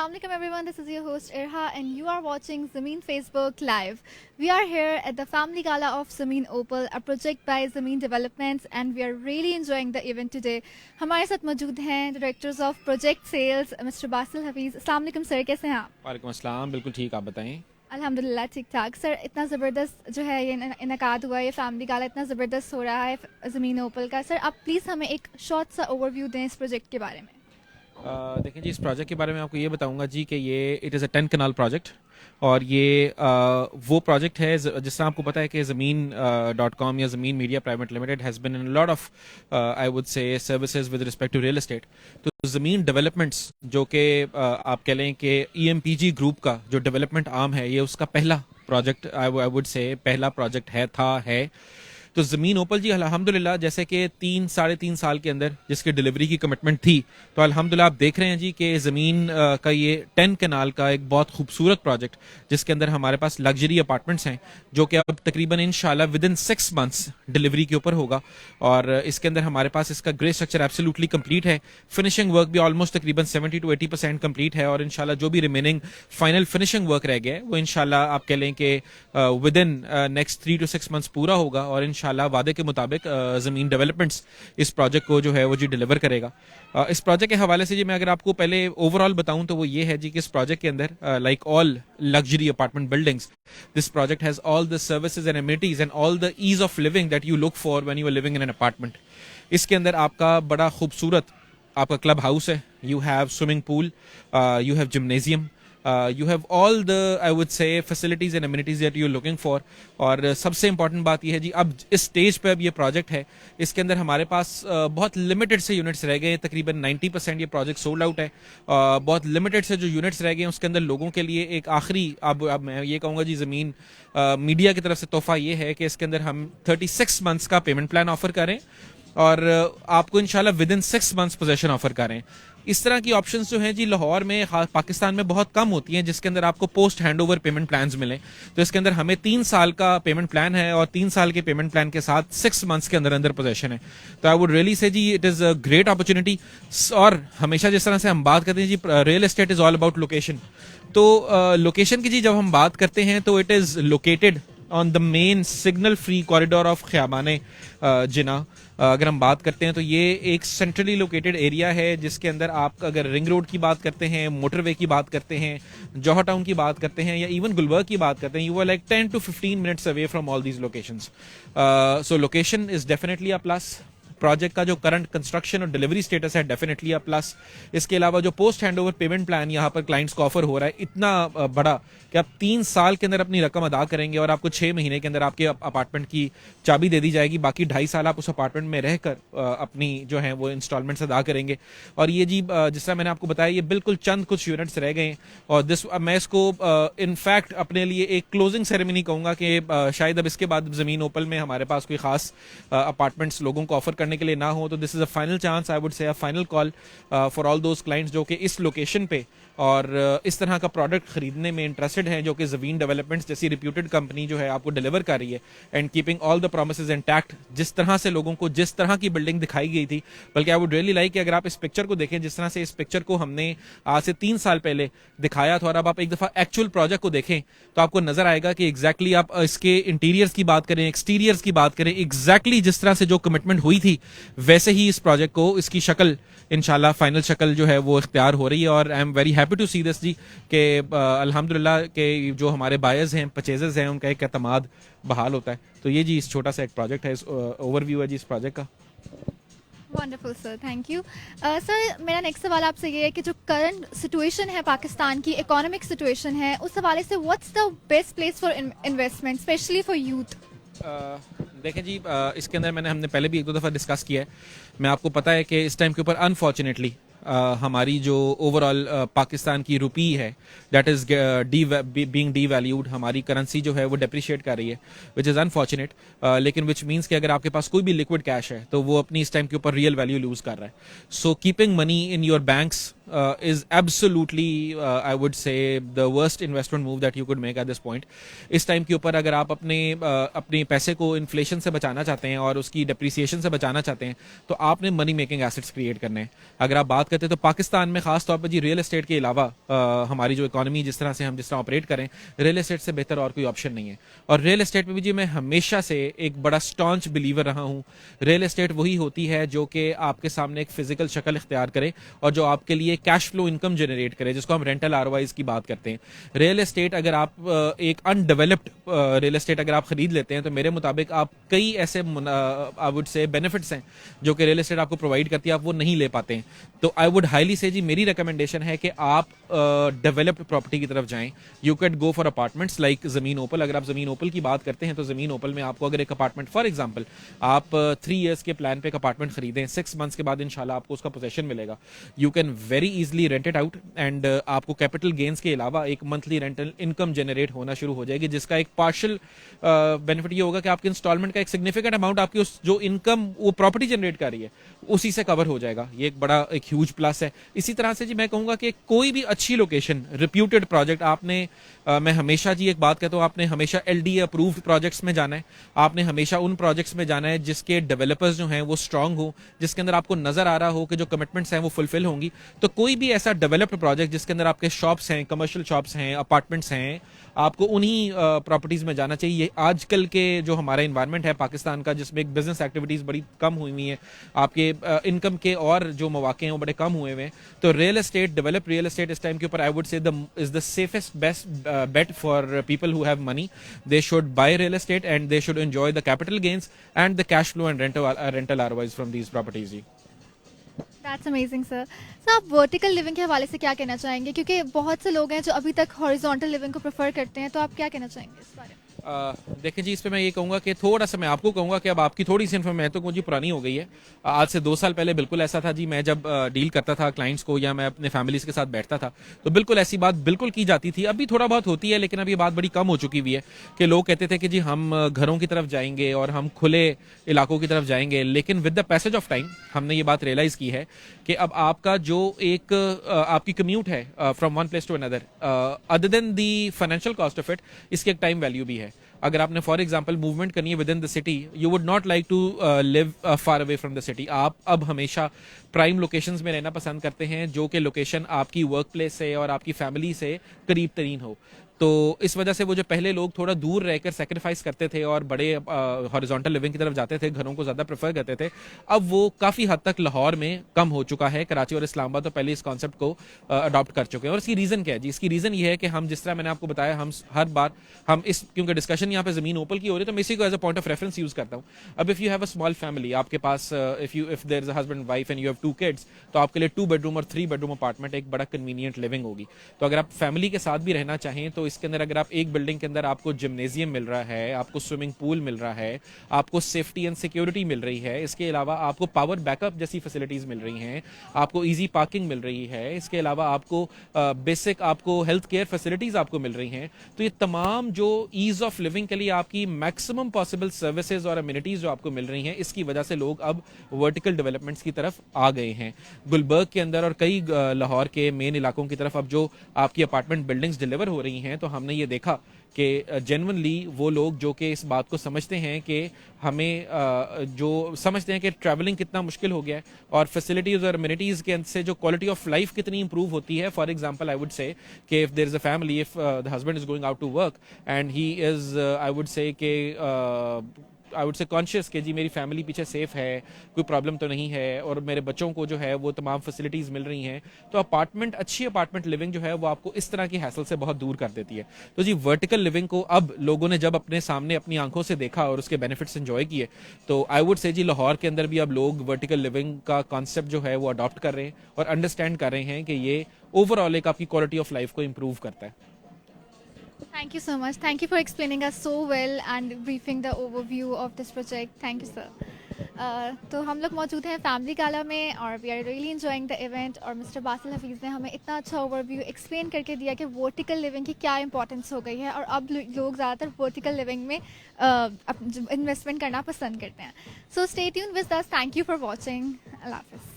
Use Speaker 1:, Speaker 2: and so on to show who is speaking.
Speaker 1: Assalamualaikum everyone, this is your host Irha and you are watching Zameen Facebook Live. We are here at the Family Gala of Zameen Opal, a project by Zameen Developments, and we are really enjoying the event today. हमारे साथ मौजूद हैं Directors of Project Sales, Mr. Basil Hafiz. Assalamualaikum sir, कैसे हैं आप?
Speaker 2: वालेकुम अस्सलाम, बिल्कुल ठीक, आप बताएं।
Speaker 1: अल्हम्दुलिल्लाह ठीक ठाक सर। इतना ज़बरदस्त जो है ये इनकाद हुआ है, ये फैमिली गाला इतना ज़बरदस्त हो रहा है ज़मीन ओपल का। सर आप प्लीज़ हमें एक शॉर्ट सा ओवरव्यू दें इस प्रोजेक्ट के बारे में।
Speaker 2: देखें जी, इस प्रोजेक्ट के बारे में आपको ये बताऊंगा जी कि ये it is a 10 canal project और ये वो प्रोजेक्ट है जिस तरह आपको पता है कि ज़मीन.com या Zameen media private limited has been in lot of I would say services with respect to real estate. तो ज़मीन डेवलपमेंट्स जो कि आप कह लें कि EMPG ग्रुप का जो डेवलपमेंट आर्म है, ये उसका पहला प्रोजेक्ट आई वुड से पहला प्रोजेक्ट है। तो ज़मीन ओपल जी अल्हम्दुलिल्लाह जैसे कि 3-3.5 साल के अंदर जिसकी डिलीवरी की कमिटमेंट थी, तो अल्हम्दुलिल्लाह आप देख रहे हैं जी कि ज़मीन का ये 10 कनाल का एक बहुत खूबसूरत प्रोजेक्ट जिसके अंदर हमारे पास लग्जरी अपार्टमेंट्स हैं जो कि अब तकरीबन इंशाल्लाह विद इन 6 मंथ्स डिलीवरी के ऊपर होगा। और इसके अंदर हमारे पास इसका ग्रे स्ट्रक्चर एब्सोल्युटली कंप्लीट है। फिनिशिंग वर्क भी ऑलमोस्ट तकरीबन 70 to 80% कंप्लीट है और इंशाल्लाह जो भी रिमेनिंग फाइनल फिनिशिंग वर्क रह गया है वो इंशाल्लाह आप कह लें कि with in next 3 to 6 months पूरा होगा और इंशाल्लाह वादे के मुताबिक ज़मीन डेवलपमेंट्स इस प्रोजेक्ट को जो है वो जी डिलीवर करेगा। इस प्रोजेक्ट के हवाले से जी मैं अगर आपको पहले ओवरऑल बताऊं तो वो ये है जी कि इस प्रोजेक्ट के अंदर like all luxury apartment buildings, this project has all the services and amenities and all the ease of living that you look for when you are living in an apartment. इसके अंदर आपका बड़ा खूबसूरत आपका club house है, you have swimming pool, you have gymnasium, you have all the I would say facilities and amenities that you're looking for। और सबसे important बात यह है जी, अब इस स्टेज पे अब ये प्रोजेक्ट है, इसके अंदर हमारे पास बहुत लिमिटेड से यूनिट्स रह गए, तकरीबन 90% ये प्रोजेक्ट सोल्ड आउट है। बहुत लिमिटेड से जो यूनिट्स रह गए हैं उसके अंदर लोगों के लिए एक आखिरी अब मैं ये कहूँगा जी ज़मीन मीडिया की तरफ से तोहफा ये है कि इसके अंदर हम 36 मंथ्स का पेमेंट प्लान ऑफर करें और आपको इंशाल्लाह with in 6 months possession offer करें। इस तरह की ऑप्शंस जो हैं जी लाहौर में पाकिस्तान में बहुत कम होती हैं जिसके अंदर आपको post hand over payment plans मिलें। तो इसके अंदर हमें 3 साल का पेमेंट प्लान है और 3 साल के पेमेंट प्लान के साथ 6 मंथ्स के अंदर अंदर पोजेशन है। तो आई वुड रियली से जी it is a great opportunity. और हमेशा जिस तरह से हम बात करते हैं जी real estate is all about location. तो लोकेशन की जी जब हम बात करते हैं तो it is located on the main signal free corridor of Khayaban Jinnah. अगर हम बात करते हैं तो ये एक सेंट्रली लोकेटेड एरिया है जिसके अंदर आप अगर रिंग रोड की बात करते हैं, मोटरवे की बात करते हैं, जौहर टाउन की बात करते हैं या इवन गुलबर्ग की बात करते हैं, you are like 10 to 15 minutes away from all these locations. So location is definitely a plus. Project का जो करंट कंस्ट्रक्शन और डिलीवरी स्टेटस है डेफिनेटली अ प्लस। इसके अलावा जो post hand over payment plan यहाँ पर क्लाइंट्स को ऑफर हो रहा है इतना बड़ा कि आप 3 साल के अंदर अपनी रकम अदा करेंगे और आपको 6 महीने के अंदर आपके अपार्टमेंट की चाबी दे दी जाएगी, बाकी 2.5 साल आप उस अपार्टमेंट में रहकर अपनी जो है वो इंस्टॉलमेंट्स अदा करेंगे। और ये जी जिस तरह मैंने आपको बताया ये बिल्कुल चंद कुछ यूनिट्स रह गए हैं और मैं इसको इनफैक्ट अपने लिए एक क्लोजिंग सेरेमनी कहूँगा कि शायद अब इसके बाद ज़मीन ओपल में हमारे पास कोई खास अपार्टमेंट्स लोगों को ऑफर करने के लिए ना हो। तो this is a final chance, I would से a final call for all those clients जो कि इस लोकेशन पे और इस तरह का प्रोडक्ट खरीदने में इंटरेस्टेड हैं, जो कि ज़मीन डेवलपमेंट्स जैसी रिप्यूटेड कंपनी जो है आपको डिलीवर कर रही है and keeping all the promises intact. जिस तरह से लोगों को जिस तरह की बिल्डिंग दिखाई गई थी, बल्कि आई वुड रियली लाइक कि अगर आप इस पिक्चर को देखें, जिस तरह से इस पिक्चर को हमने आज से 3 साल पहले दिखाया था और अब आप एक दफ़ा एक्चुअल प्रोजेक्ट को देखें तो आपको नजर आएगा कि एग्जैक्टली आप इसके इंटीरियर्स की बात करें, एक्सटीरियर्स की बात करें, एग्जैक्टली जिस तरह से जो कमिटमेंट हुई थी वैसे ही इस प्रोजेक्ट को इसकी शक्ल इंशाल्लाह फाइनल शक्ल जो है वो इख्तियार हो रही है। और I am very happy to see this जी कि अल्हम्दुलिल्लाह के जो हमारे बायर्स हैं, परचेजर्स हैं, उनका एक एतमाद बहाल होता है। तो ये जी इस छोटा सा एक प्रोजेक्ट है, ओवरव्यू है जी इस प्रोजेक्ट का।
Speaker 1: Wonderful sir, thank you. Sir मेरा नेक्स्ट सवाल आपसे ये है कि जो करंट सिचुएशन है पाकिस्तान की, इकोनॉमिक सिचुएशन है, उस हवाले से what's the best place for investment specially for youth?
Speaker 2: देखें जी इसके अंदर हमने पहले भी 1-2 दफ़ा डिस्कस किया है। मैं आपको पता है कि इस टाइम के ऊपर अनफॉर्चुनेटली हमारी जो ओवरऑल पाकिस्तान की रुपी है दैट इज़ बीइंग डीवैल्यूड, हमारी करेंसी जो है वो डेप्रिशिएट कर रही है विच इज़ अनफॉर्चुनेट, लेकिन विच मीन्स कि अगर आपके पास कोई भी लिक्विड कैश है तो वो अपनी इस टाइम के ऊपर रियल वैल्यू लूज कर रहा है। So keeping money in your banks is absolutely I would say the worst investment move that you could make at this point. इस टाइम के ऊपर अगर आप अपने पैसे को इन्फ्लेशन से बचाना चाहते हैं और उसकी डिप्रिसिएशन से बचाना चाहते हैं तो आपने मनी मेकिंग एसेट्स क्रिएट करने हैं. अगर आप बात करते हैं तो पाकिस्तान में खास तौर पर जी रियल एस्टेट के अलावा हमारी जो इकोनॉमी जिस तरह ऑपरेट करें, रियल एस्टेट से बेहतर और कोई ऑप्शन नहीं है. और रियल एस्टेट में भी जी मैं हमेशा से एक बड़ा स्टॉन्च बिलीवर रहा हूँ. रियल एस्टेट वही होती है जो कि आपके सामने एक फिजिकल शक्ल इख्तियार करे और जो आपके लिए कैश फ्लो इनकम जनरेट करे, जिसको हम रेंटल आरओआईज की बात करते हैं. रियल एस्टेट अगर आप एक अनडेवलप्ड रियल एस्टेट अगर आप खरीद लेते हैं तो मेरे मुताबिक आप कई ऐसे आई वुड से बेनिफिट्स हैं जो कि रियल एस्टेट आपको प्रोवाइड करती है, आप वो नहीं ले पाते हैं. तो आई वुड हाईली से जी मेरी रिकमेंडेशन है कि आप डेवलप्ड प्रॉपर्टी की तरफ जाएं. You can go for apartments like जमीन ओपल. अगर आप जमीन ओपल की बात करते हैं तो जमीन ओपल में आपको अगर एक अपार्टमेंट फॉर एग्जांपल आप 3 इयर्स के प्लान पे एक अपार्टमेंट खरीदें, 6 मंथ्स के बाद इंशाल्लाह आपको उसका पोजेशन मिलेगा. You can very easily rent it out and आपको कैपिटल गेन्स के अलावा एक मंथली रेंटल इनकम जनरेट होना शुरू हो जाएगी, जिसका एक पार्शियल बेनिफिट ये होगा कि आपके इंस्टॉलमेंट का एक सिग्निफिकेंट अमाउंट आपकी उस जो इनकम वो प्रॉपर्टी जनरेट कर रही है उसी से कवर हो जाएगा. ये एक बड़ा एक ह्यूज प्लस है. इसी तरह से जी मैं कहूंगा कि कोई भी अच्छी लोकेशन, रिप्यूटेड प्रोजेक्ट आपने मैं हमेशा जी एक बात कहता हूं, आपने हमेशा एलडी अप्रूव्ड प्रोजेक्ट्स में जाना है. आपने हमेशा उन प्रोजेक्ट्स में जाना है जिसके डेवलपर्स जो हैं वो स्ट्रांग हो, जिसके अंदर आपको नजर आ रहा हो कि जो कमिटमेंट्स हैं वो फुलफिल होंगी. तो कोई भी ऐसा डेवलप्ड प्रोजेक्ट जिसके अंदर आपके शॉप्स हैं, कमर्शियल शॉप्स हैं, अपार्टमेंट्स हैं, आपको उन्हीं प्रॉपर्टीज में जाना चाहिए. आजकल के जो हमारा इन्वायरमेंट है पाकिस्तान का, जिसमें बिजनेस एक्टिविटीज बड़ी कम हुई हुई हैं, आपके इनकम के और जो मौके हैं वो बड़े कम हुए हुए हैं. तो real estate, develop real estate इस टाइम के ऊपर आई वुड से is the safest best bet for people who have money. They should buy real estate and they should enjoy the capital gains and the cash flow and rental ROIs from these properties.
Speaker 1: That's amazing, sir. Sir आप vertical living के हवाले से क्या कहना चाहेंगे, क्योंकि बहुत से लोग हैं जो अभी तक हॉरिजॉन्टल लिविंग को प्रेफर करते हैं, तो आप क्या कहना चाहेंगे इस बारे में?
Speaker 2: देखिए जी इस पे मैं ये कहूंगा कि थोड़ा सा मैं आपको कहूंगा कि अब आपकी थोड़ी सी इन्फॉर्मेशन तो मुझे पुरानी हो गई है. आज से 2 साल पहले बिल्कुल ऐसा था जी. मैं जब डील करता था क्लाइंट्स को या मैं अपने फैमिलीज के साथ बैठता था तो बिल्कुल ऐसी बात बिल्कुल की जाती थी. अभी थोड़ा बहुत होती है लेकिन अब ये बात बड़ी कम हो चुकी हुई है कि लोग कहते थे कि जी हम घरों की तरफ जाएंगे और हम खुले इलाकों की तरफ जाएंगे. लेकिन with the passage of time हमने ये बात रियलाइज की है कि अब आपका जो एक आपकी कम्यूट है from one place to another, other than the financial cost of it, इसकी एक टाइम वैल्यू भी है. अगर आपने फॉर एग्जांपल मूवमेंट करनी है within the city, you would not like to live far away from the city. आप अब हमेशा प्राइम लोकेशंस में रहना पसंद करते हैं जो कि लोकेशन आपकी वर्क प्लेस से और आपकी फैमिली से करीब तरीन हो. तो इस वजह से वो जो पहले लोग थोड़ा दूर रहकर सेक्रीफाइस करते थे और बड़े हॉरिजॉन्टल लिविंग की तरफ जाते थे, घरों को ज्यादा प्रेफर करते थे, अब वो काफी हद तक लाहौर में कम हो चुका है. कराची और इस्लामाबाद तो पहले इस कॉन्सेप्ट को अडॉप्ट कर चुके हैं. और इसकी रीजन क्या है जी? इसकी रीजन ये है कि हम जिस तरह मैंने आपको बताया, हम हर बार हम इस क्योंकि डिस्कशन यहाँ पे जमीन ओपल की हो रही है तो मैं इसी को as a point of reference use करता हूँ. अब if you have a small family, आपके पास if there is a husband wife and you have 2 kids, तो आपके लिए 2 बेडरूम और 3 बेडरूम अपार्टमेंट एक बड़ा कन्वीनियंट लिविंग होगी. तो अगर आप फैमिली के साथ भी रहना चाहें तो इसके अंदर अगर आप एक बिल्डिंग के अंदर आपको जिम्नेजियम मिल रहा है, आपको स्विमिंग पूल मिल रहा है, आपको सेफ्टी एंड सिक्योरिटी मिल रही है, इसके अलावा आपको पावर बैकअप जैसी फैसिलिटीज मिल रही हैं, आपको इजी पार्किंग मिल रही है, इसके अलावा आपको बेसिक आपको हेल्थ केयर फैसिलिटीज आपको मिल रही हैं, तो ये तमाम जो ईज ऑफ लिविंग के लिए आपकी मैक्सिमम पॉसिबल सर्विसेज और अम्यूनिटीज जो आपको मिल रही हैं, इसकी वजह से लोग अब वर्टिकल डेवलपमेंट्स की तरफ आ गए हैं. गुलबर्ग के अंदर और कई लाहौर के मेन इलाकों की तरफ अब जो आपकी अपार्टमेंट बिल्डिंग्स डिलीवर हो रही हैं, तो हमने ये देखा कि जेन्युइनली वो लोग जो कि इस बात को समझते हैं कि हमें जो समझते हैं कि ट्रैवलिंग कितना मुश्किल हो गया है और फैसिलिटीज और अम्यूनिटीज के से जो क्वालिटी ऑफ लाइफ कितनी इंप्रूव होती है. For example I would say कि if there is a family, if the husband is going out to work and he is I would say कि आई वुड से कॉन्शियस कि जी मेरी फैमिली पीछे safe है, कोई प्रॉब्लम तो नहीं है और मेरे बच्चों को जो है वो तमाम फैसिलिटीज मिल रही हैं, तो अपार्टमेंट, अच्छी अपार्टमेंट लिविंग जो है वो आपको इस तरह की हैसल से बहुत दूर कर देती है. तो जी वर्टिकल लिविंग को अब लोगों ने जब अपने सामने अपनी आंखों से देखा और उसके बेनिफिट्स एंजॉय किए, तो आई वुड से जी लाहौर के अंदर भी अब लोग वर्टिकल लिविंग का कॉन्सेप्ट जो है वो अडॉप्ट कर रहे हैं और अंडरस्टैंड कर रहे हैं कि ये ओवरऑल एक आपकी क्वालिटी ऑफ लाइफ को इंप्रूव करता है.
Speaker 1: Thank you so much. Thank you for explaining us so well and briefing the overview of this project. Thank you, sir. तो हम लोग मौजूद हैं फैमिली गाला में और we are really enjoying the event और मिस्टर बासिल हफीज़ ने हमें इतना अच्छा ओवरव्यू एक्सप्लेन करके दिया कि वर्टिकल लिविंग की क्या इंपॉर्टेंस हो गई है और अब लोग ज़्यादातर वर्टिकल लिविंग में इन्वेस्टमेंट करना पसंद करते हैं. So stay tuned with us. Thank you for watching. अल्लाह हाफिज़.